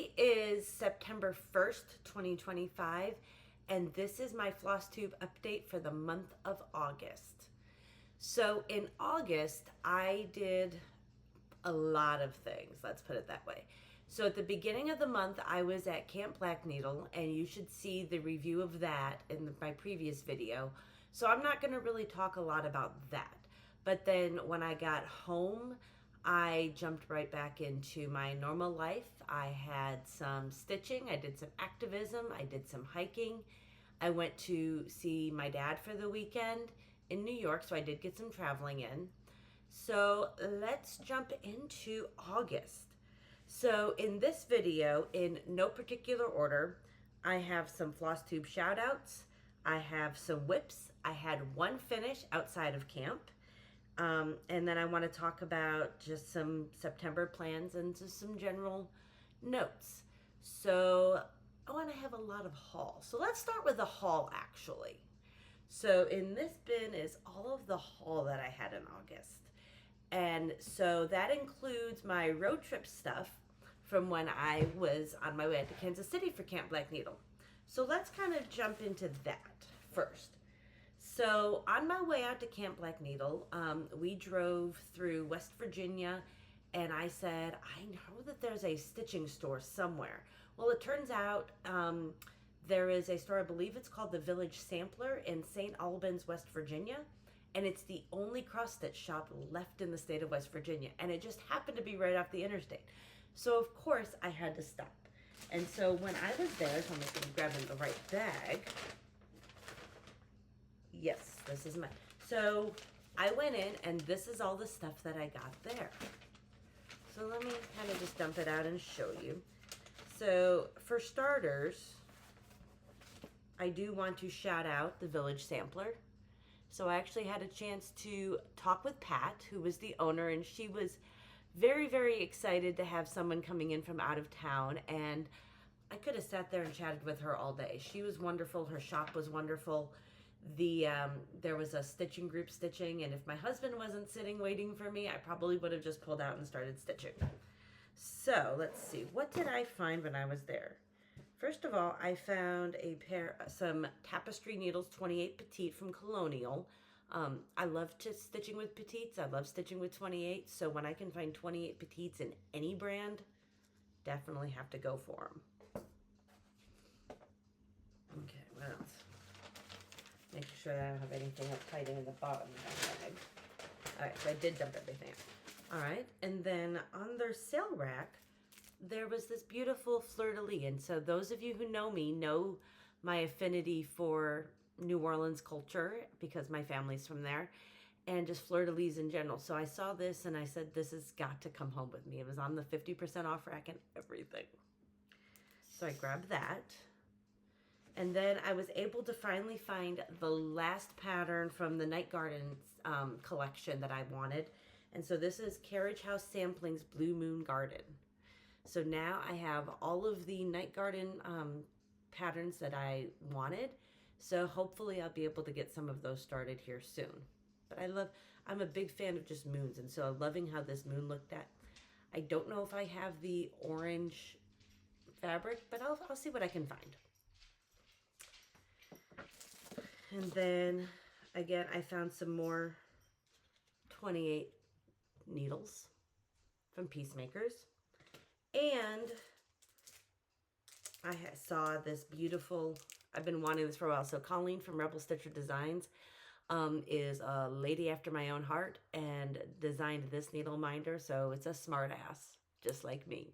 Today is September 1st, 2025, and this is my Flosstube update for the month of August. So in August, I did a lot of things, let's put it that way. So at the beginning of the month, I was at Camp Black Needle, and you should see the review of that in my previous video. So I'm not going to really talk a lot about that. But then when I got home, I jumped right back into my normal life. I had some stitching, I did some activism, I did some hiking. I went to see my dad for the weekend in New York, so I did get some traveling in. So let's jump into August. So in this video, in no particular order, I have some Flosstube shout outs, I have some whips, I had one finish outside of camp. And then I want to talk about just some September plans and just some general notes. So, and I have a lot of haul. So let's start with the haul actually. So in this bin is all of the haul that I had in August. And so that includes my road trip stuff from when I was on my way to Kansas City for Camp Black Needle. So let's kind of jump into that first. So on my way out to Camp Black Needle, we drove through West Virginia, and I said, I know that there's a stitching store somewhere. Well, it turns out there is a store, I believe it's called the Village Sampler in St. Albans, West Virginia, and it's the only cross-stitch shop left in the state of West Virginia, and it just happened to be right off the interstate. So of course I had to stop. And so when I was there, so I'm just gonna grab in the right bag. Yes, this is my, so I went in and this is all the stuff that I got there. So let me kind of just dump it out and show you. So for starters, I do want to shout out the Village Sampler. So I actually had a chance to talk with Pat, who was the owner, and she was very, very excited to have someone coming in from out of town, and I could have sat there and chatted with her all day. She was wonderful, her shop was wonderful. There was a stitching group stitching, and if my husband wasn't sitting waiting for me, I probably would have just pulled out and started stitching. So let's see, what did I find when I was there? First of all, I found some tapestry needles, 28 petite from Colonial. I love stitching with petites. I love stitching with 28. So when I can find 28 petites in any brand, definitely have to go for them. Okay, what else? Making sure that I don't have anything else hiding in the bottom of that bag. All right, so I did dump everything out. All right, and then on their sale rack, there was this beautiful fleur-de-lis. And so those of you who know me know my affinity for New Orleans culture because my family's from there, and just fleur-de-lis in general. So I saw this and I said, this has got to come home with me. It was on the 50% off rack and everything. So I grabbed that. And then I was able to finally find the last pattern from the Night Gardens collection that I wanted. And so this is Carriage House Sampling's Blue Moon Garden. So now I have all of the Night Garden patterns that I wanted. So hopefully I'll be able to get some of those started here soon. But I'm a big fan of just moons. And so I'm loving how this moon looked at. I don't know if I have the orange fabric, but I'll see what I can find. And then, again, I found some more 28 needles from Peacemakers. And I saw this beautiful, I've been wanting this for a while. So Colleen from Rebel Stitcher Designs is a lady after my own heart and designed this needle minder. So it's a smart ass, just like me.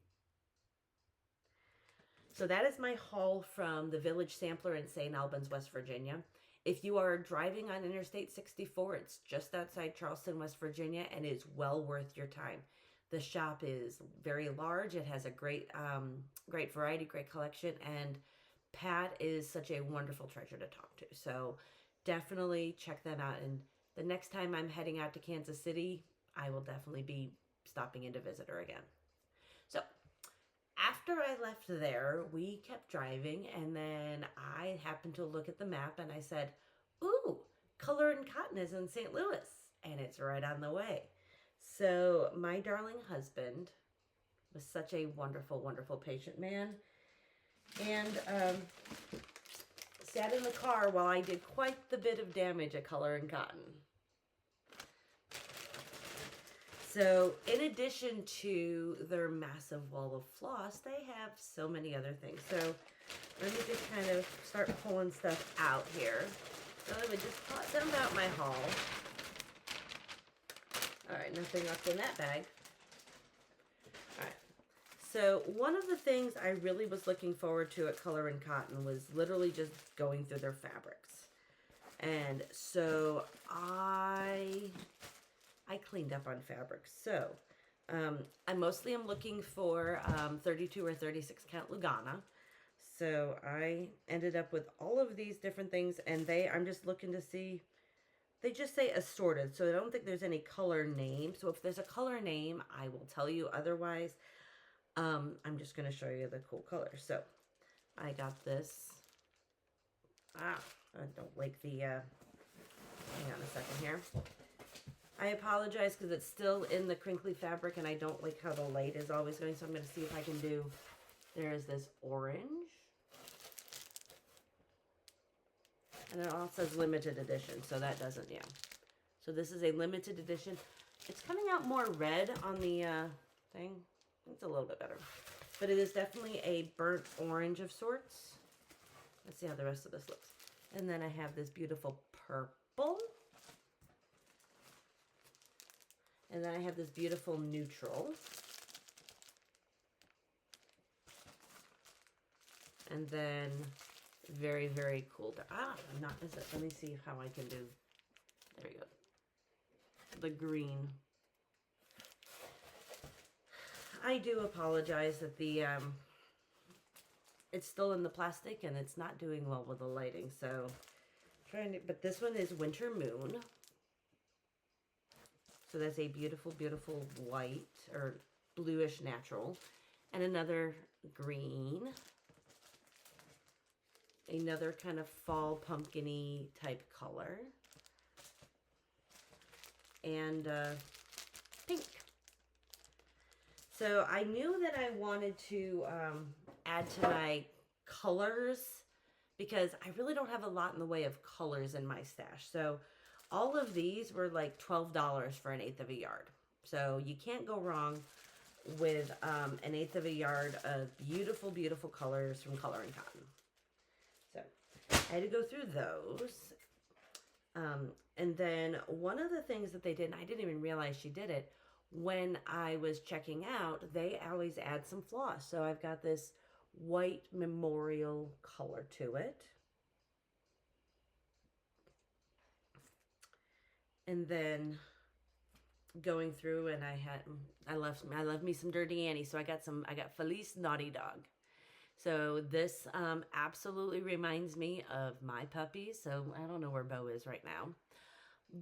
So that is my haul from the Village Sampler in St. Albans, West Virginia. If you are driving on Interstate 64, it's just outside Charleston, West Virginia, and it's well worth your time. The shop is very large. It has a great variety, great collection, and Pat is such a wonderful treasure to talk to. So definitely check them out. And the next time I'm heading out to Kansas City, I will definitely be stopping in to visit her again. So after I left there, we kept driving, and then I happened to look at the map, and I said, ooh, Color and Cotton is in St. Louis, and it's right on the way. So my darling husband was such a wonderful, wonderful patient man. And sat in the car while I did quite the bit of damage at Color and Cotton. So in addition to their massive wall of floss, they have so many other things. So let me just kind of start pulling stuff out here. So I would just dump out my haul. All right, nothing left in that bag. All right. So one of the things I really was looking forward to at Color and Cotton was literally just going through their fabrics. And so I cleaned up on fabrics. So I mostly am looking for 32 or 36 count Lugana. So I ended up with all of these different things, and I'm just looking to see, they just say assorted, so I don't think there's any color name. So if there's a color name, I will tell you. Otherwise, I'm just going to show you the cool colors. So I got this. I don't like the, hang on a second here. I apologize because it's still in the crinkly fabric and I don't like how the light is always going. So I'm going to see if I can do, there is this orange. And it also says limited edition, so that doesn't, yeah. So this is a limited edition. It's coming out more red on the thing. It's a little bit better. But it is definitely a burnt orange of sorts. Let's see how the rest of this looks. And then I have this beautiful purple. And then I have this beautiful neutral. And then very, very cool. I'm not, is it? Let me see how I can do. There you go. The green. I do apologize that the, it's still in the plastic and it's not doing well with the lighting. So, but this one is Winter Moon. So that's a beautiful, beautiful white or bluish natural. And another green. Another kind of fall pumpkin-y type color. And pink. So I knew that I wanted to add to my colors because I really don't have a lot in the way of colors in my stash. So all of these were like $12 for 1/8 of a yard. So you can't go wrong with 1/8 of a yard of beautiful, beautiful colors from Color and Cotton. So I had to go through those. And then one of the things that they did, and I didn't even realize she did it, when I was checking out, they always add some floss. So I've got this white memorial color to it. And then going through, and I love me some Dirty Annie. So I got Felice Naughty Dog. So this absolutely reminds me of my puppy. So I don't know where Bo is right now.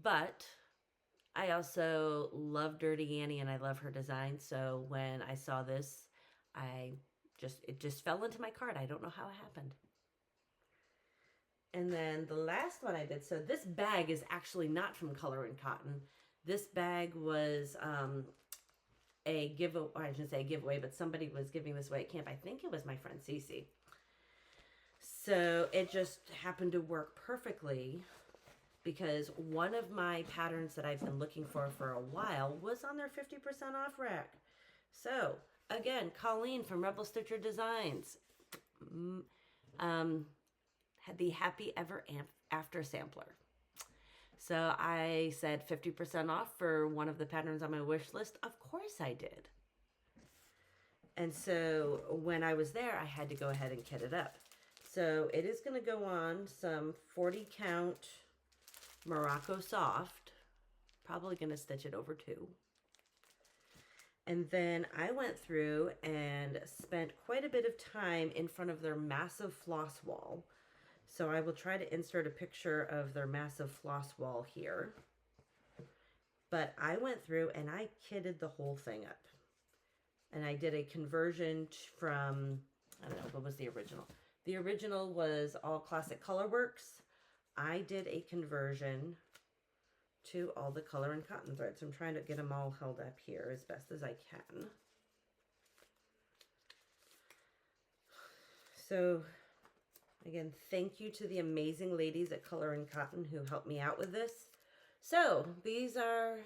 But I also love Dirty Annie and I love her design. So when I saw this, it just fell into my cart. I don't know how it happened. And then the last one I did, so this bag is actually not from Color and Cotton. This bag was a giveaway, or I shouldn't say a giveaway, but somebody was giving this away at camp. I think it was my friend Cece. So it just happened to work perfectly because one of my patterns that I've been looking for a while was on their 50% off rack. So again, Colleen from Rebel Stitcher Designs had the Happy Ever After sampler. So I said 50% off for one of the patterns on my wish list. Of course I did. And so when I was there, I had to go ahead and kit it up. So it is going to go on some 40 count Morocco soft. Probably going to stitch it over 2. And then I went through and spent quite a bit of time in front of their massive floss wall. So I will try to insert a picture of their massive floss wall here. But I went through and I kitted the whole thing up. And I did a conversion from, I don't know, what was the original? The original was all Classic Colorworks. I did a conversion to all the Color and Cotton threads. I'm trying to get them all held up here as best as I can. So again, thank you to the amazing ladies at Color and Cotton who helped me out with this. So these are,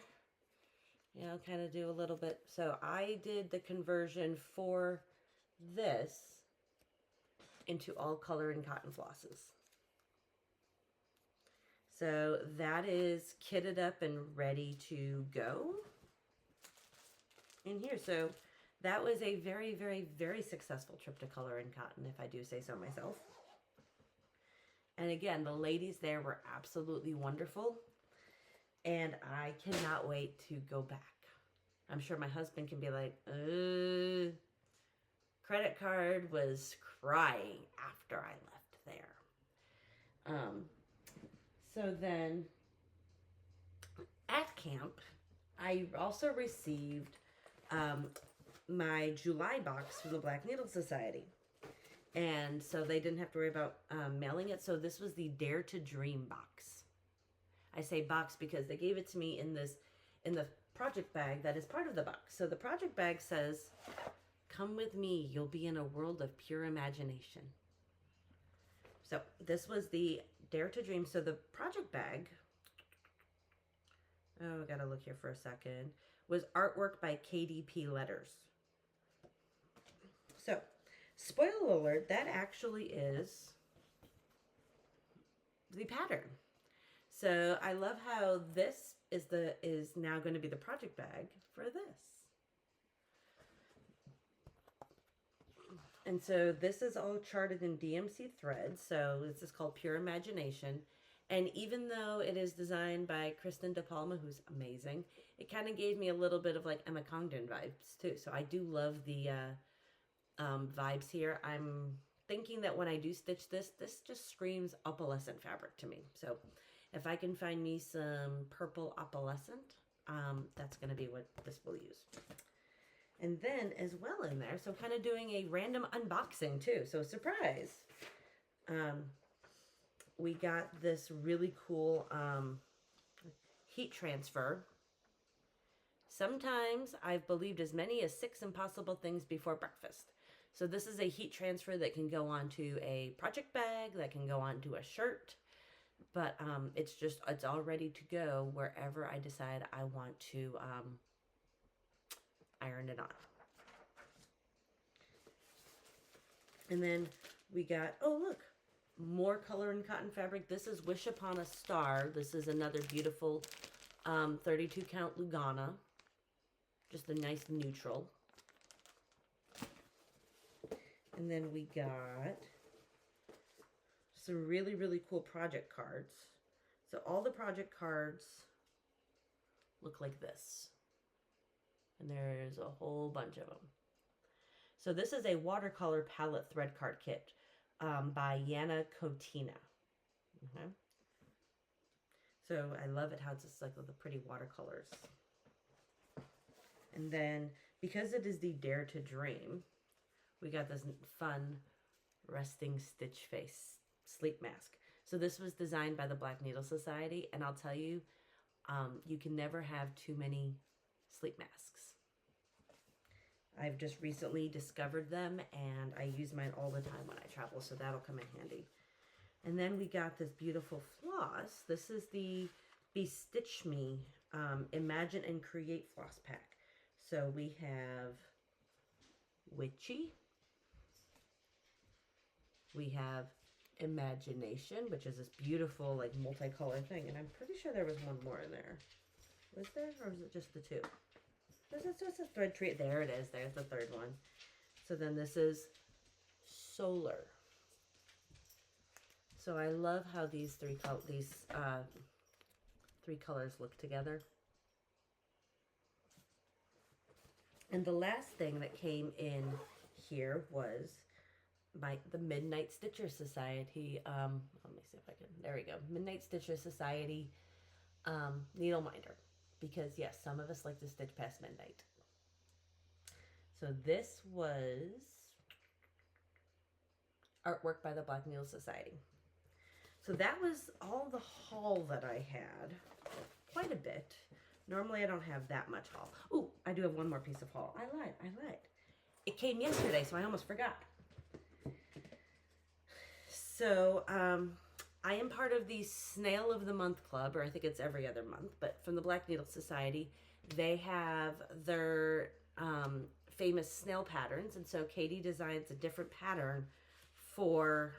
you know, kind of do a little bit. So I did the conversion for this into all Color and Cotton flosses. So that is kitted up and ready to go in here. So that was a very, very, very successful trip to Color and Cotton, if I do say so myself. And again, the ladies there were absolutely wonderful. And I cannot wait to go back. I'm sure my husband can be like, credit card was crying after I left there. So then at camp, I also received my July box from the Black Needle Society. And so they didn't have to worry about mailing it. So this was the Dare to Dream box. I say box because they gave it to me in the project bag that is part of the box. So the project bag says, "Come with me, you'll be in a world of pure imagination." So this was the Dare to Dream. So the project bag, oh, I gotta look here for a second, was artwork by KDP Letters. So, spoiler alert, that actually is the pattern. So I love how this is now going to be the project bag for this. And so this is all charted in DMC threads. So this is called Pure Imagination. And even though it is designed by Krista De Palma, who's amazing, it kind of gave me a little bit of like Emma Congdon vibes too. So I do love the vibes here. I'm thinking that when I do stitch this just screams opalescent fabric to me. So if I can find me some purple opalescent, that's going to be what this will use. And then as well in there, so kind of doing a random unboxing too. So surprise. We got this really cool heat transfer. Sometimes I've believed as many as 6 impossible things before breakfast. So this is a heat transfer that can go onto a project bag, that can go onto a shirt, but it's all ready to go wherever I decide I want to iron it on. And then we got, oh look, more Color and Cotton fabric. This is Wish Upon a Star. This is another beautiful 32 count Lugana. Just a nice neutral. And then we got some really, really cool project cards. So all the project cards look like this. And there's a whole bunch of them. So this is a watercolor palette thread card kit by Yana Kotina. So I love it how it's just like the pretty watercolors. And then because it is the Dare to Dream, we got this fun resting stitch face sleep mask. So this was designed by the Black Needle Society, and I'll tell you, you can never have too many sleep masks. I've just recently discovered them, and I use mine all the time when I travel, so that'll come in handy. And then we got this beautiful floss. This is the Bestitch Me Imagine and Create Floss Pack. So we have Witchy. We have Imagination, which is this beautiful like multicolor thing. And I'm pretty sure there was one more in there. Was there? Or was it just the 2? This is a thread treat. There it is. There's the 3rd one. So then this is Solar. So I love how these three colors look together. And the last thing that came in here was the Midnight Stitcher Society. Let me see if I can. There we go. Midnight Stitcher Society needle minder. Because yes, some of us like to stitch past midnight. So this was artwork by the Black Needle Society. So that was all the haul that I had. Quite a bit. Normally I don't have that much haul. Ooh, I do have one more piece of haul. I lied. It came yesterday, so I almost forgot. So, I am part of the Snail of the Month Club, or I think it's every other month, but from the Black Needle Society, they have their famous snail patterns, and so Katie designs a different pattern for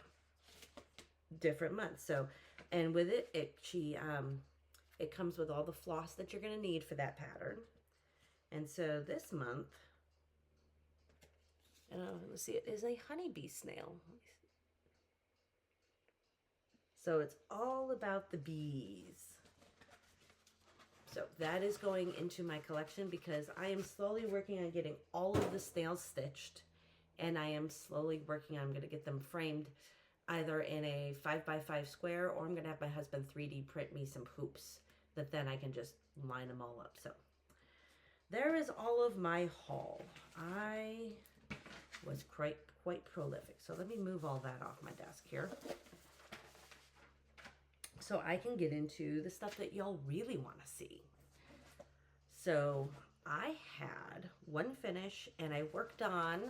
different months. So, and with it, it comes with all the floss that you're going to need for that pattern. And so this month, let's see, it is a honeybee snail. So it's all about the bees. So that is going into my collection because I am slowly working on getting all of the snails stitched, and I am slowly working on, I'm going to get them framed either in a 5x5 square, or I'm going to have my husband 3D print me some hoops that then I can just line them all up. So there is all of my haul. I was quite prolific. So let me move all that off my desk here, so I can get into the stuff that y'all really want to see. So I had one finish, and I worked on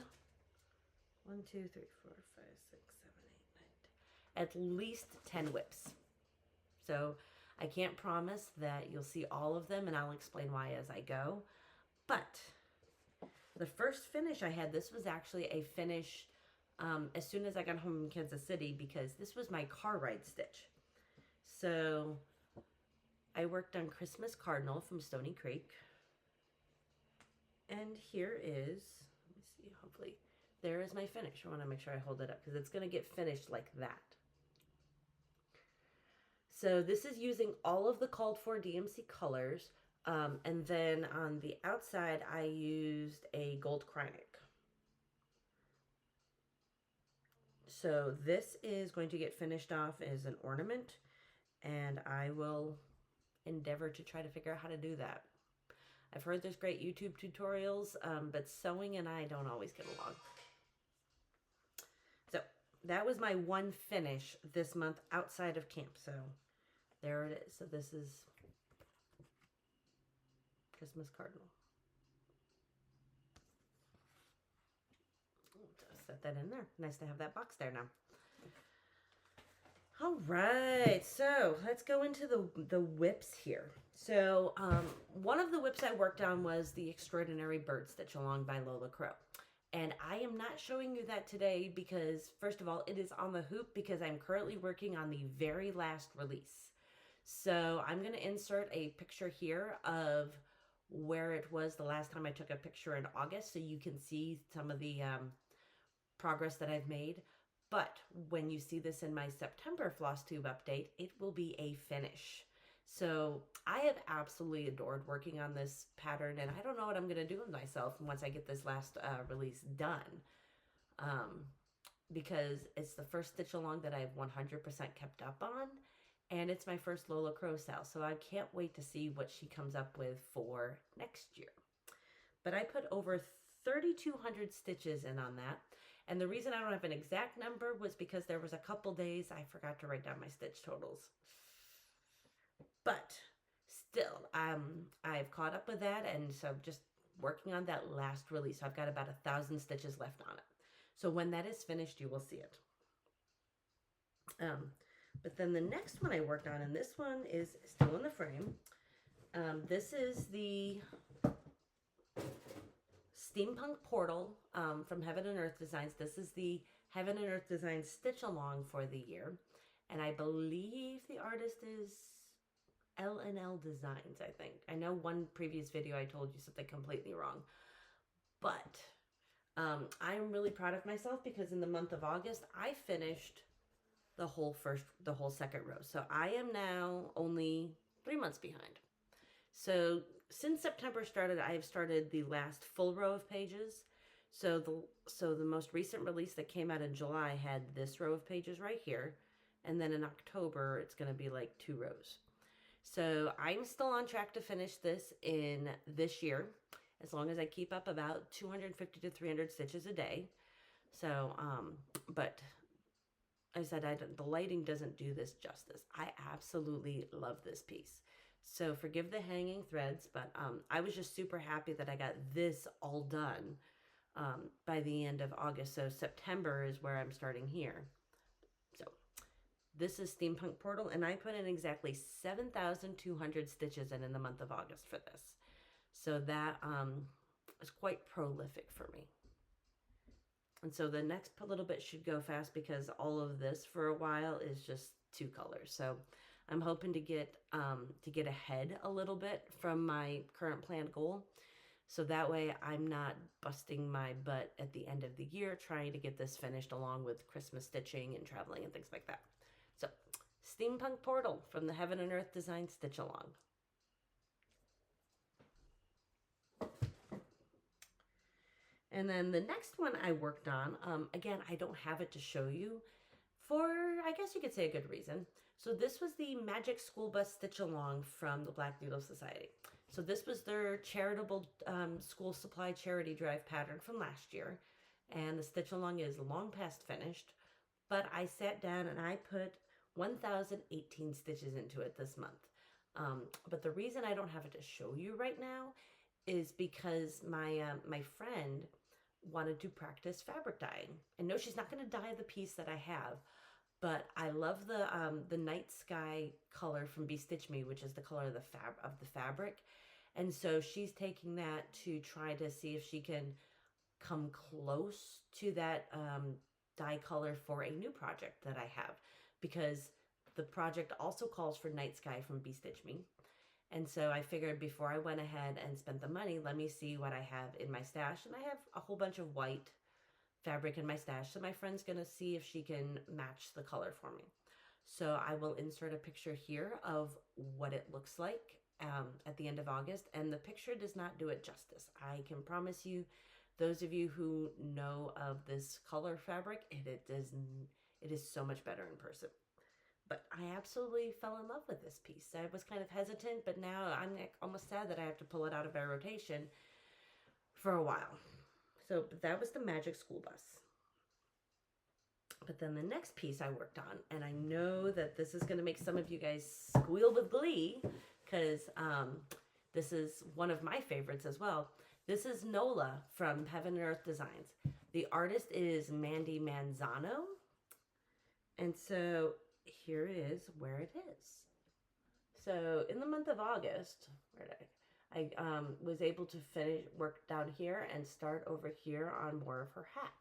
1, 2, 3, 4, 5, 6, 7, 8, 9, 10, at least 10 whips. So I can't promise that you'll see all of them, and I'll explain why as I go. But the first finish I had, this was actually a finish as soon as I got home in Kansas City, because this was my car ride stitch. So I worked on Christmas Cardinal from Stoney Creek. And here is, let me see, hopefully, there is my finish. I want to make sure I hold it up because it's going to get finished like that. So this is using all of the called for DMC colors. And then on the outside, I used a gold Kreinik. So this is going to get finished off as an ornament, and I will endeavor to try to figure out how to do that. I've heard there's great YouTube tutorials, but sewing and I don't always get along. So that was my one finish this month outside of camp. So there it is. So this is Christmas Cardinal. Just set that in there. Nice to have that box there now. All right, so let's go into the whips here. So one of the whips I worked on was the Extraordinary Bird Stitch Along by Lola Crow. And I am not showing you that today because, first of all, it is on the hoop because I'm currently working on the very last release. So I'm going to insert a picture here of where it was the last time I took a picture in August, so you can see some of the progress that I've made. But when you see this in my September Flosstube update, it will be a finish. So I have absolutely adored working on this pattern, and I don't know what I'm going to do with myself once I get this last release done. Because it's the first stitch along that I've 100% kept up on, and it's my first Lola Crow SAL. So I can't wait to see what she comes up with for next year. But I put over 3,200 stitches in on that. And the reason I don't have an exact number was because there was a couple days I forgot to write down my stitch totals. But still, I've caught up with that, and so just working on that last release. I've got about 1,000 stitches left on it. So when that is finished, you will see it. But then the next one I worked on, and this one is still in the frame. This is the Steampunk Portal from Heaven and Earth Designs. This is the Heaven and Earth Designs stitch along for the year. And I believe the artist is L&L Designs, I think. I know one previous video I told you something completely wrong. But I'm really proud of myself because in the month of August, I finished the whole second row. So I am now only 3 months behind. So since September started, I have started the last full row of pages. So the most recent release that came out in July had this row of pages right here. And then in October, it's going to be like 2 rows. So I'm still on track to finish this in this year, as long as I keep up about 250 to 300 stitches a day. So, but I said, the lighting doesn't do this justice. I absolutely love this piece. So forgive the hanging threads, but I was just super happy that I got this all done by the end of August. So September is where I'm starting here. So This is Steampunk Portal, and I put in exactly 7,200 stitches in the month of August for this. So that is quite prolific for me. And so the next little bit should go fast because all of this for a while is just 2 colors. So I'm hoping to get ahead a little bit from my current planned goal. So that way I'm not busting my butt at the end of the year trying to get this finished along with Christmas stitching and traveling and things like that. So Steampunk Portal from the Heaven and Earth Design Stitch Along. And then the next one I worked on, again, I don't have it to show you for, I guess you could say, a good reason. So this was the Magic Schoolbus Stitch Along from the Black Needle Society. So this was their charitable school supply charity drive pattern from last year. And the stitch along is long past finished. But I sat down and I put 1,018 stitches into it this month. But the reason I don't have it to show you right now is because my friend wanted to practice fabric dyeing. And no, she's not going to dye the piece that I have, but I love the night sky color from Be Stitch Me, which is the color of the fabric. And so she's taking that to try to see if she can come close to that dye color for a new project that I have, because the project also calls for night sky from Be Stitch Me. And so I figured before I went ahead and spent the money, let me see what I have in my stash. And I have a whole bunch of white fabric in my stash. So my friend's going to see if she can match the color for me. So I will insert a picture here of what it looks like at the end of August. And the picture does not do it justice. I can promise you, those of you who know of this color fabric, it is so much better in person. But I absolutely fell in love with this piece. I was kind of hesitant, but now I'm almost sad that I have to pull it out of my rotation for a while. So that was the Magic School Bus. But then the next piece I worked on, and I know that this is going to make some of you guys squeal with glee, because this is one of my favorites as well. This is NOLA from Heaven and Earth Designs. The artist is Mandy Manzano. And so here is where it is. So in the month of August, I was able to finish work down here and start over here on more of her hat.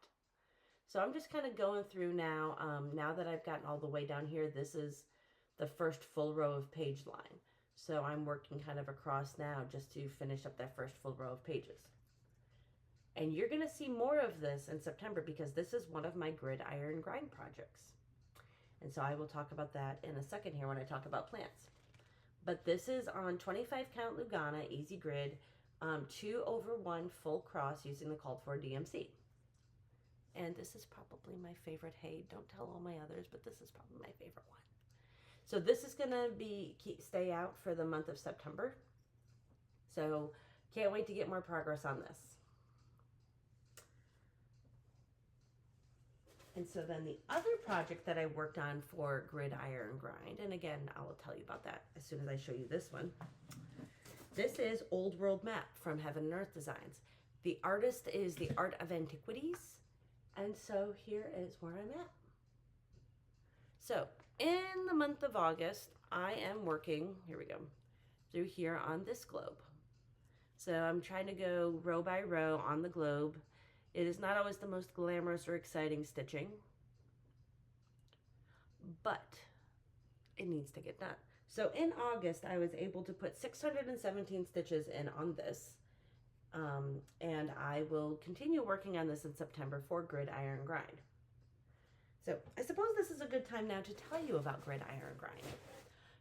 So I'm just kind of going through now. Now that I've gotten all the way down here, this is the first full row of page line. So I'm working kind of across now just to finish up that first full row of pages. And you're going to see more of this in September because this is one of my Gridiron Grind projects. And so I will talk about that in a second here when I talk about plants. But this is on 25 count Lugana, easy grid, 2/1 full cross using the called for DMC. And this is probably my favorite. Hey, don't tell all my others, but this is probably my favorite one. So this is gonna stay out for the month of September. So can't wait to get more progress on this. And so then the other project that I worked on for Gridiron Grind, and again, I will tell you about that as soon as I show you this one. This is Old World Map from Heaven and Earth Designs. The artist is the Art of Antiquities. And so here is where I'm at. So in the month of August, I am working, here we go, through here on this globe. So I'm trying to go row by row on the globe. It is not always the most glamorous or exciting stitching, but it needs to get done. So in August, I was able to put 617 stitches in on this, and I will continue working on this in September for Gridiron Grind. So I suppose this is a good time now to tell you about Gridiron Grind.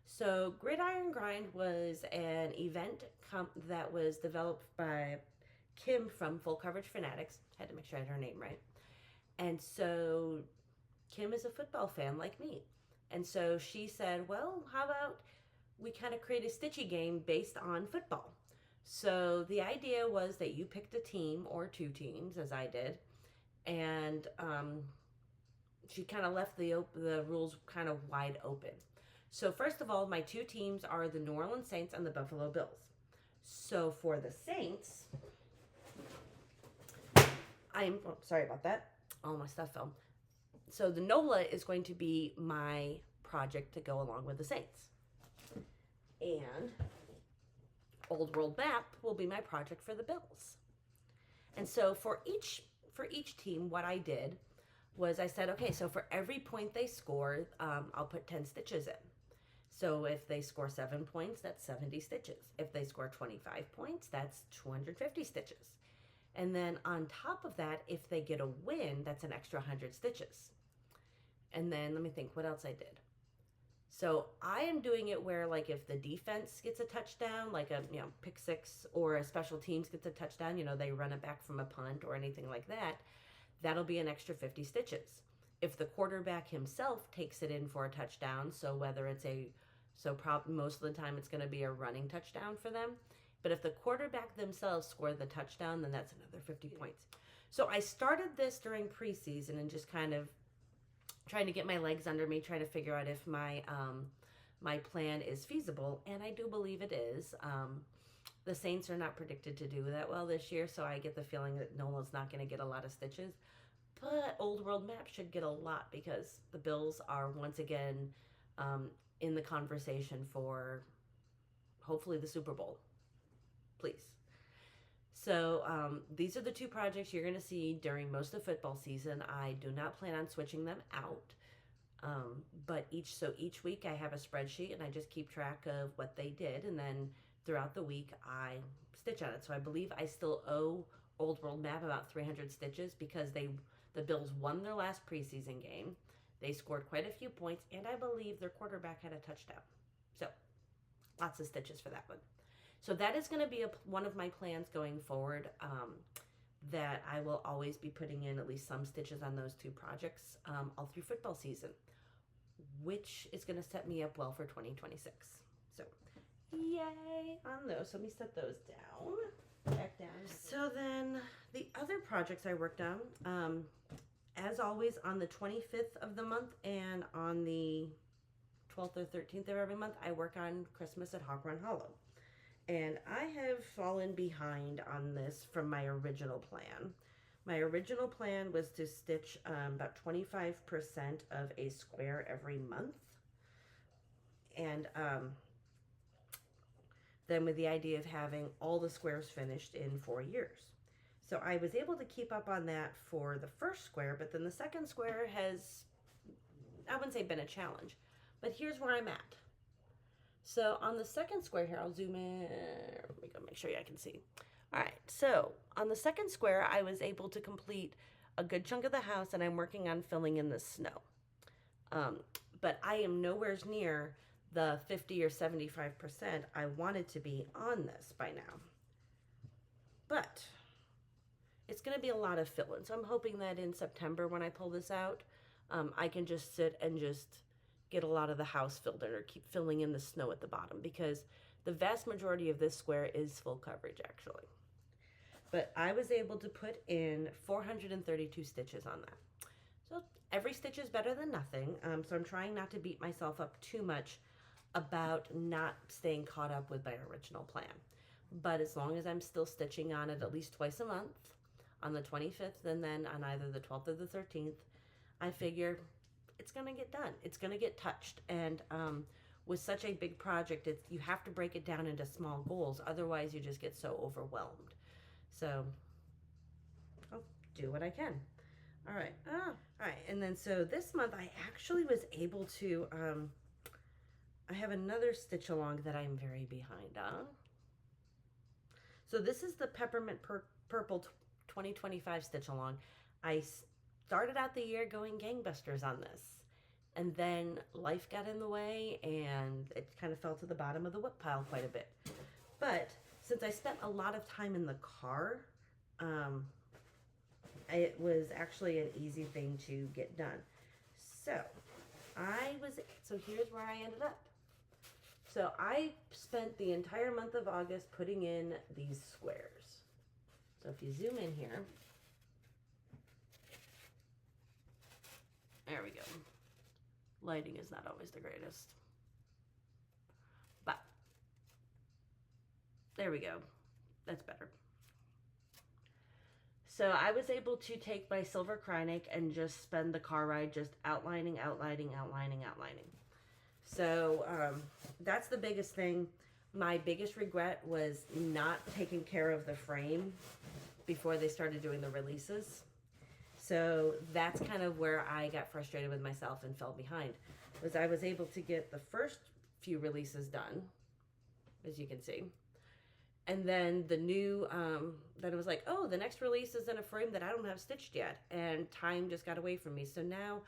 So Gridiron Grind was an event that was developed by Kim from Full Coverage Fanatics. Had to make sure I had her name right. And so Kim is a football fan like me. And so she said, well, how about we kind of create a stitchy game based on football? So the idea was that you picked a team or 2 teams, as I did. And she kind of left the rules kind of wide open. So first of all, my 2 teams are the New Orleans Saints and the Buffalo Bills. So for the Saints, sorry about that. All my stuff fell. So the NOLA is going to be my project to go along with the Saints. And Old World Map will be my project for the Bills. And so for each team, what I did was I said, okay, so for every point they score, I'll put 10 stitches in. So if they score 7 points, that's 70 stitches. If they score 25 points, that's 250 stitches. And then on top of that, if they get a win, that's an extra 100 stitches. And then let me think what else I did. So I am doing it where, like, if the defense gets a touchdown, like a pick six, or a special teams gets a touchdown, they run it back from a punt or anything like that, that'll be an extra 50 stitches. If the quarterback himself takes it in for a touchdown, so whether it's most of the time it's going to be a running touchdown for them, but if the quarterback themselves score the touchdown, then that's another 50 points. So I started this during preseason and just kind of trying to get my legs under me, trying to figure out if my plan is feasible, and I do believe it is. The Saints are not predicted to do that well this year, so I get the feeling that NOLA's not going to get a lot of stitches. But Old World Map should get a lot because the Bills are once again in the conversation for hopefully the Super Bowl. Please. So these are the two projects you're going to see during most of football season. I do not plan on switching them out. But each week I have a spreadsheet and I just keep track of what they did, and then throughout the week I stitch on it. So I believe I still owe Old World Map about 300 stitches because the Bills won their last preseason game. They scored quite a few points, and I believe their quarterback had a touchdown. So lots of stitches for that one. So that is going to be one of my plans going forward, that I will always be putting in at least some stitches on those two projects all through football season, which is going to set me up well for 2026. So yay on those. So let me set those down, back down. So then the other projects I worked on, as always, on the 25th of the month and on the 12th or 13th of every month, I work on Christmas at Hawk Run Hollow. And I have fallen behind on this from my original plan. My original plan was to stitch about 25% of a square every month. And then with the idea of having all the squares finished in 4 years. So I was able to keep up on that for the first square, but then the second square has, I wouldn't say been a challenge, but here's where I'm at. So on the second square here, I'll zoom in. Let me go make sure I can see. All right, so on the second square, I was able to complete a good chunk of the house, and I'm working on filling in the snow. But I am nowhere near the 50 or 75% I wanted to be on this by now. But it's going to be a lot of fill-in. So I'm hoping that in September when I pull this out, I can just sit and just get a lot of the house filled in, or keep filling in the snow at the bottom, because the vast majority of this square is full coverage actually. But I was able to put in 432 stitches on that. So every stitch is better than nothing. So I'm trying not to beat myself up too much about not staying caught up with my original plan. But as long as I'm still stitching on it at least twice a month, on the 25th and then on either the 12th or the 13th, I figure it's going to get done. It's going to get touched. And with such a big project, you have to break it down into small goals. Otherwise, you just get so overwhelmed. So I'll do what I can. All right. All right. And then so this month, I actually was able to, I have another stitch along that I'm very behind on. So this is the Peppermint Purple 2025 stitch along. I started out the year going gangbusters on this, and then life got in the way and it kind of fell to the bottom of the whip pile quite a bit. But since I spent a lot of time in the car, it was actually an easy thing to get done. So here's where I ended up. So I spent the entire month of August putting in these squares. So if you zoom in here, there we go. Lighting is not always the greatest, but there we go. That's better. So I was able to take my silver Cardinal and just spend the car ride just outlining. So that's the biggest thing. My biggest regret was not taking care of the frame before they started doing the releases. So that's kind of where I got frustrated with myself and fell behind. Was I was able to get the first few releases done, as you can see. And then the new, then it was like, oh, the next release is in a frame that I don't have stitched yet. And time just got away from me. So now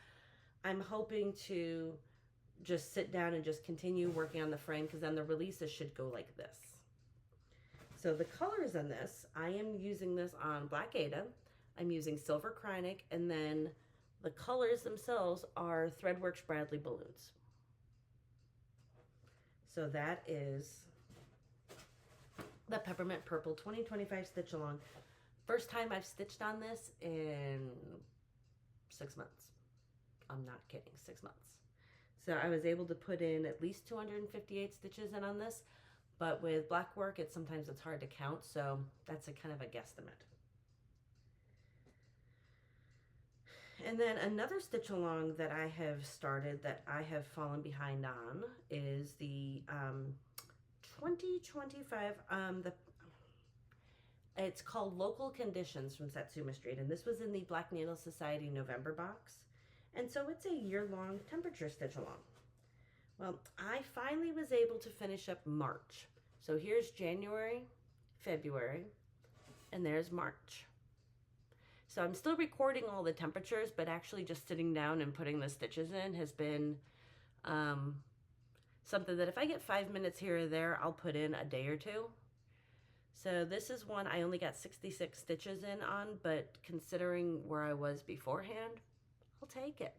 I'm hoping to just sit down and just continue working on the frame, because then the releases should go like this. So the colors in this, I am using this on Black Ada. I'm using Silver Krynic, and then the colors themselves are Threadworks Bradley balloons. So that is the Peppermint Purple 2025 stitch along. First time I've stitched on this in 6 months. I'm not kidding, 6 months. So I was able to put in at least 258 stitches in on this, but with black work, sometimes it's hard to count, so that's a kind of a guesstimate. And then another stitch along that I have started that I have fallen behind on is the 2025, it's called Local Conditions from Satsuma Street, and this was in the Black Needle Society November box. And so it's a year-long temperature stitch along. Well, I finally was able to finish up March. So here's January, February, and there's March. So I'm still recording all the temperatures, but actually just sitting down and putting the stitches in has been something that if I get 5 minutes here or there, I'll put in a day or two. So this is one I only got 66 stitches in on, but considering where I was beforehand, I'll take it.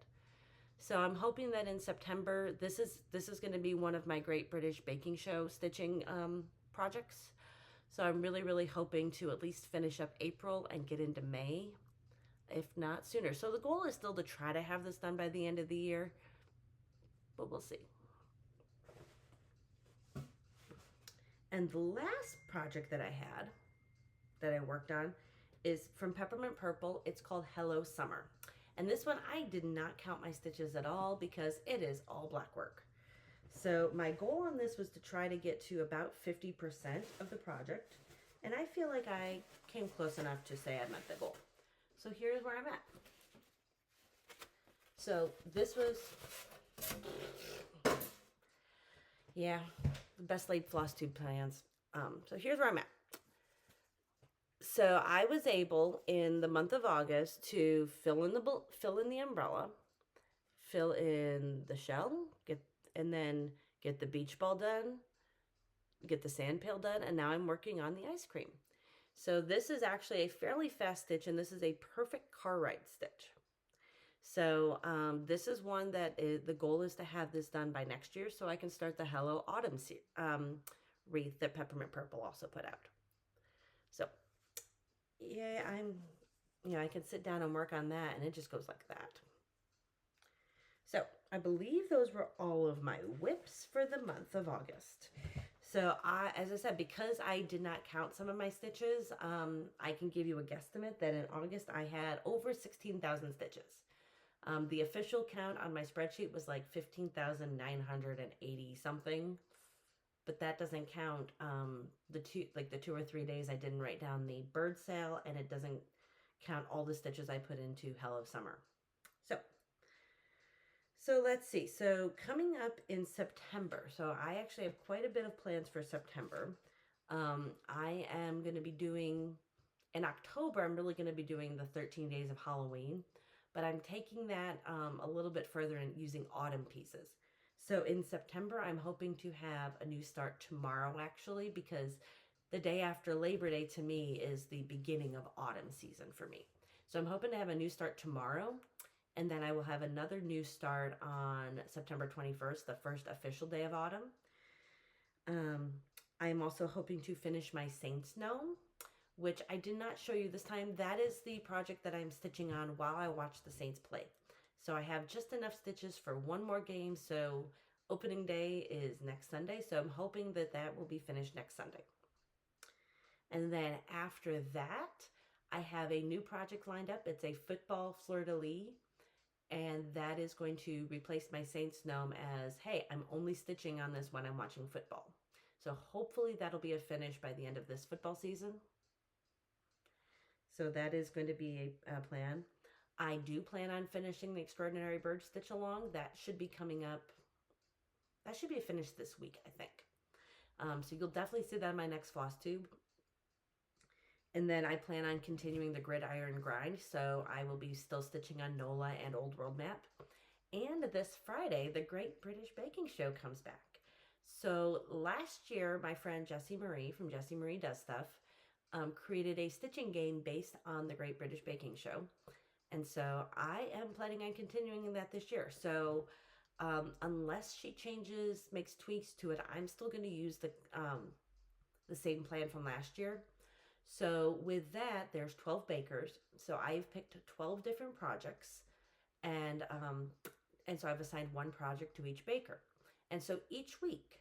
So I'm hoping that in September, this is going to be one of my Great British Baking Show stitching projects. So I'm really, really hoping to at least finish up April and get into May, if not sooner. So the goal is still to try to have this done by the end of the year, but we'll see. And the last project that I had, that I worked on, is from Peppermint Purple. It's called Hello Summer. And this one, I did not count my stitches at all because it is all black work. So my goal on this was to try to get to about 50% of the project. And I feel like I came close enough to say I met the goal. So here's where I'm at. So this was, yeah, the best laid Flosstube plans. So here's where I'm at. So I was able in the month of August to fill in the umbrella, fill in the shell, and then get the beach ball done, get the sand pail done, and now I'm working on the ice cream. So this is actually a fairly fast stitch, and this is a perfect car ride stitch. So this is one that the goal is to have this done by next year, so I can start the Hello Autumn wreath that Peppermint Purple also put out. So yeah, I can sit down and work on that, and it just goes like that. So I believe those were all of my whips for the month of August. So as I said, because I did not count some of my stitches, I can give you a guesstimate that in August I had over 16,000 stitches. The official count on my spreadsheet was like 15,980 something. But that doesn't count the 2 or 3 days I didn't write down the bird sale, and it doesn't count all the stitches I put into Hello Summer. So let's see. So coming up in September, so I actually have quite a bit of plans for September. I am going to be doing, in October, I'm really going to be doing the 13 days of Halloween, but I'm taking that a little bit further and using autumn pieces. So in September, I'm hoping to have a new start tomorrow, actually, because the day after Labor Day to me is the beginning of autumn season for me. So I'm hoping to have a new start tomorrow, and then I will have another new start on September 21st, the first official day of autumn. I am also hoping to finish my Saints Gnome, which I did not show you this time. That is the project that I'm stitching on while I watch the Saints play. So I have just enough stitches for one more game, so opening day is next Sunday, so I'm hoping that that will be finished next Sunday. And then after that, I have a new project lined up. It's a football fleur-de-lis, and that is going to replace my Saints gnome as, hey, I'm only stitching on this when I'm watching football. So hopefully that'll be a finish by the end of this football season. So that is going to be a plan. I do plan on finishing the Extraordinary Bird Stitch Along. That should be coming up. That should be finished this week, I think. So you'll definitely see that in my next Flosstube. And then I plan on continuing the Gridiron Grind, so I will be still stitching on NOLA and Old World Map. And this Friday, the Great British Baking Show comes back. So last year, my friend Jessie Marie from Jessie Marie Does Stuff created a stitching game based on the Great British Baking Show. And so I am planning on continuing that this year. So unless she makes tweaks to it, I'm still going to use the same plan from last year. So with that, there's 12 bakers. So I've picked 12 different projects, and so I've assigned one project to each baker. And so each week,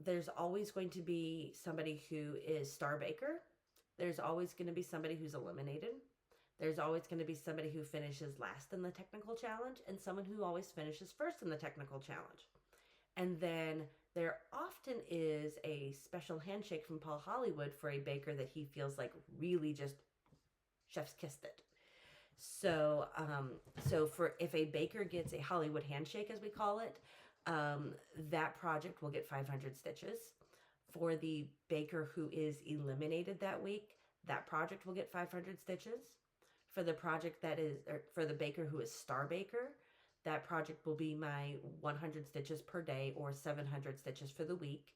there's always going to be somebody who is star baker. There's always going to be somebody who's eliminated. There's always going to be somebody who finishes last in the technical challenge, and someone who always finishes first in the technical challenge. And then there often is a special handshake from Paul Hollywood for a baker that he feels like really just chef's kissed it. So, if a baker gets a Hollywood handshake, as we call it, that project will get 500 stitches. For the baker who is eliminated that week, that project will get 500 stitches. For the for the baker who is star baker, that project will be my 100 stitches per day, or 700 stitches for the week.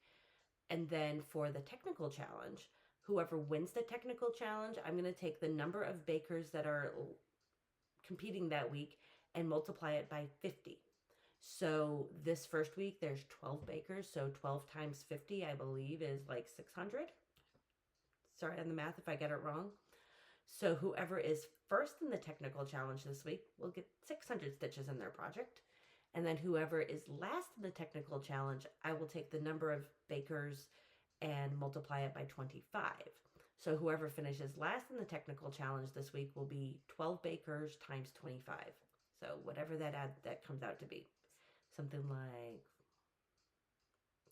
And then for the technical challenge, whoever wins the technical challenge, I'm going to take the number of bakers that are competing that week and multiply it by 50. So this first week, there's 12 bakers. So 12 times 50, I believe, is like 600. Sorry on the math if I get it wrong. So whoever is first in the technical challenge this week will get 600 stitches in their project. And then whoever is last in the technical challenge, I will take the number of bakers and multiply it by 25. So whoever finishes last in the technical challenge this week will be 12 bakers times 25. So whatever that comes out to be. Something like,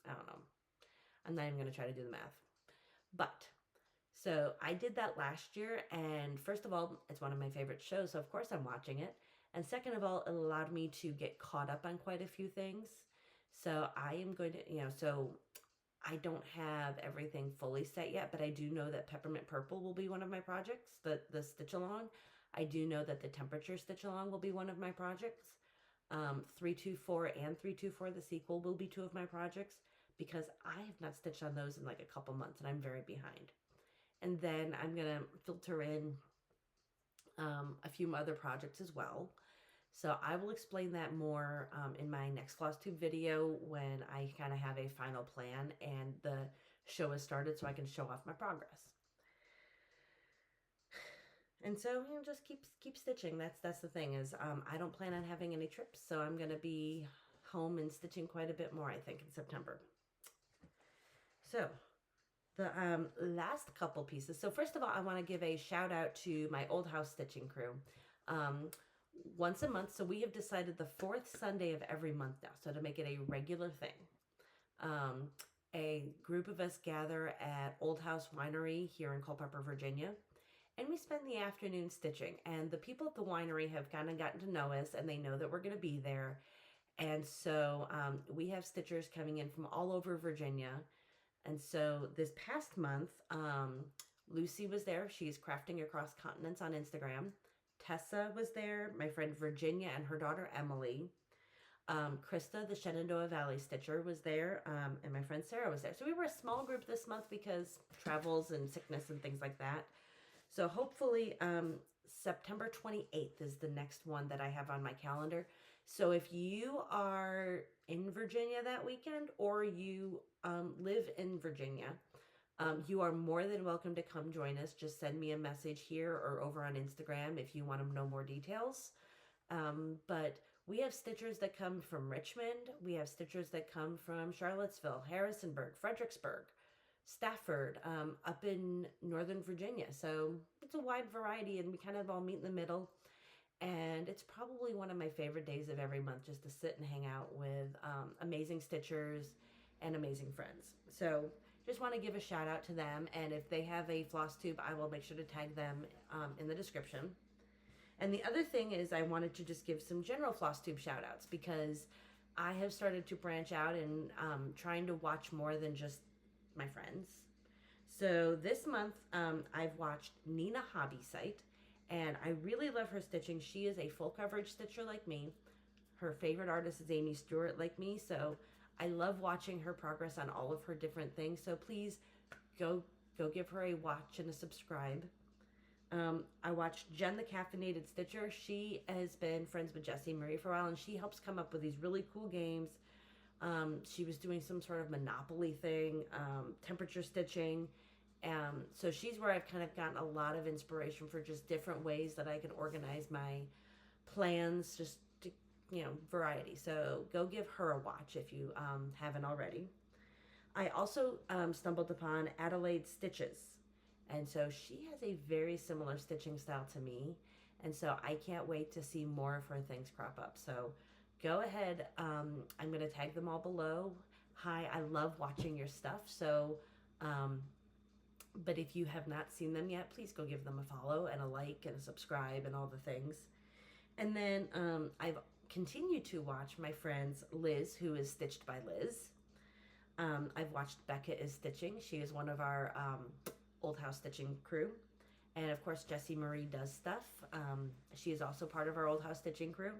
I don't know. I'm not even going to try to do the math. But so I did that last year, and first of all, it's one of my favorite shows, so of course I'm watching it. And second of all, it allowed me to get caught up on quite a few things. So I am going to, so I don't have everything fully set yet, but I do know that Peppermint Purple will be one of my projects, the stitch along. I do know that the temperature stitch along will be one of my projects. 324 and 324, the sequel, will be two of my projects, because I have not stitched on those in like a couple months, and I'm very behind. And then I'm going to filter in a few other projects as well. So I will explain that more in my next Flosstube video, when I kind of have a final plan and the show has started, so I can show off my progress. And so, just keep stitching. That's the thing, is I don't plan on having any trips, so I'm going to be home and stitching quite a bit more, I think, in September. So the last couple pieces. So first of all, I want to give a shout out to my old house stitching crew. Once a month, so we have decided the fourth Sunday of every month now, so to make it a regular thing. A group of us gather at Old House Winery here in Culpeper, Virginia, and we spend the afternoon stitching. And the people at the winery have kind of gotten to know us, and they know that we're going to be there. And so we have stitchers coming in from all over Virginia. And so this past month, Lucy was there. She's crafting across continents on Instagram. Tessa was there. My friend Virginia and her daughter Emily. Krista, the Shenandoah Valley Stitcher, was there. And my friend Sarah was there. So we were a small group this month because travels and sickness and things like that. So hopefully September 28th is the next one that I have on my calendar. So if you are in Virginia that weekend, or you live in Virginia, you are more than welcome to come join us. Just send me a message here or over on Instagram if you want to know more details. But we have stitchers that come from Richmond. We have stitchers that come from Charlottesville, Harrisonburg, Fredericksburg, Stafford, up in Northern Virginia. So it's a wide variety, and we kind of all meet in the middle. And it's probably one of my favorite days of every month, just to sit and hang out with amazing stitchers and amazing friends. So just want to give a shout out to them. And if they have a Flosstube, I will make sure to tag them in the description. And the other thing is I wanted to just give some general Flosstube shout outs, because I have started to branch out and trying to watch more than just my friends. So this month I've watched Nina Hobby Site, and I really love her stitching. She is a full coverage stitcher like me. Her favorite artist is Amy Stewart like me, so I love watching her progress on all of her different things. So please go give her a watch and a subscribe. I watched Jen the Caffeinated Stitcher. She has been friends with Jessie Marie for a while, and she helps come up with these really cool games. She was doing some sort of Monopoly thing, temperature stitching. So she's where I've kind of gotten a lot of inspiration for just different ways that I can organize my plans, just to, variety. So go give her a watch if you haven't already. I also stumbled upon Adelaide Stitches. And so she has a very similar stitching style to me. And so I can't wait to see more of her things crop up. So go ahead. I'm going to tag them all below. Hi, I love watching your stuff. So, but if you have not seen them yet, please go give them a follow and a like and a subscribe and all the things. And then I've continued to watch my friends Liz, who is Stitched by Liz. I've watched Becca is Stitching. She is one of our Old House Stitching crew. And of course, Jessie Marie does stuff. She is also part of our Old House Stitching crew.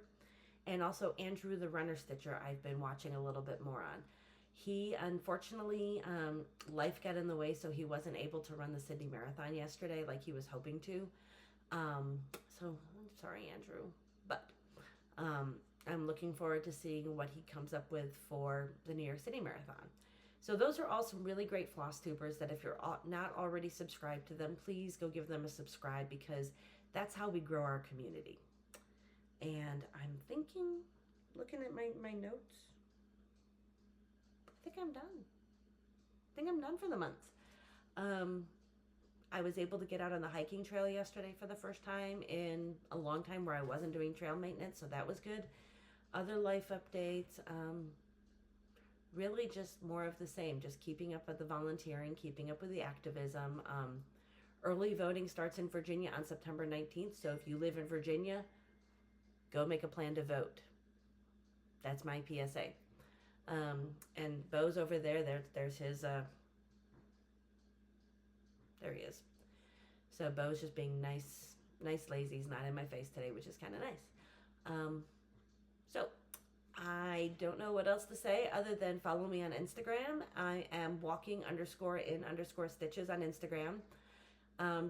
And also Andrew the Runner Stitcher, I've been watching a little bit more on. He, unfortunately, life got in the way, so he wasn't able to run the Sydney Marathon yesterday like he was hoping to. So I'm sorry, Andrew. But I'm looking forward to seeing what he comes up with for the New York City Marathon. So those are all some really great Flosstubers that if you're not already subscribed to them, please go give them a subscribe, because that's how we grow our community. And I'm thinking, looking at my notes, I think I'm done. I think I'm done for the month. I was able to get out on the hiking trail yesterday for the first time in a long time, where I wasn't doing trail maintenance, so that was good. Other life updates, really just more of the same, just keeping up with the volunteering, keeping up with the activism. Early voting starts in Virginia on September 19th, so if you live in Virginia, go make a plan to vote. That's my PSA. And Bo's over there's his, there he is. So Bo's just being nice lazy. He's not in my face today, which is kind of nice. So I don't know what else to say other than follow me on Instagram. I am walking_in_stitches on Instagram.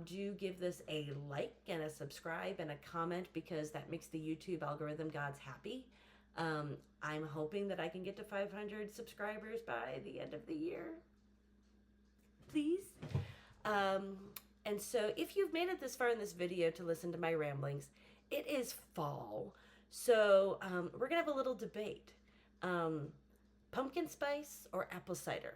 Do give this a like and a subscribe and a comment, because that makes the YouTube algorithm gods happy. I'm hoping that I can get to 500 subscribers by the end of the year. Please. And so if you've made it this far in this video to listen to my ramblings, it is fall. So we're going to have a little debate. Pumpkin spice or apple cider?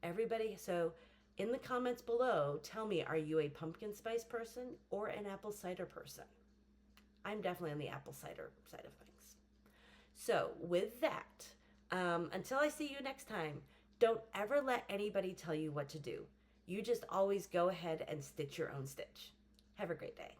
Everybody, so in the comments below, tell me, are you a pumpkin spice person or an apple cider person? I'm definitely on the apple cider side of things. So with that, until I see you next time, don't ever let anybody tell you what to do. You just always go ahead and stitch your own stitch. Have a great day.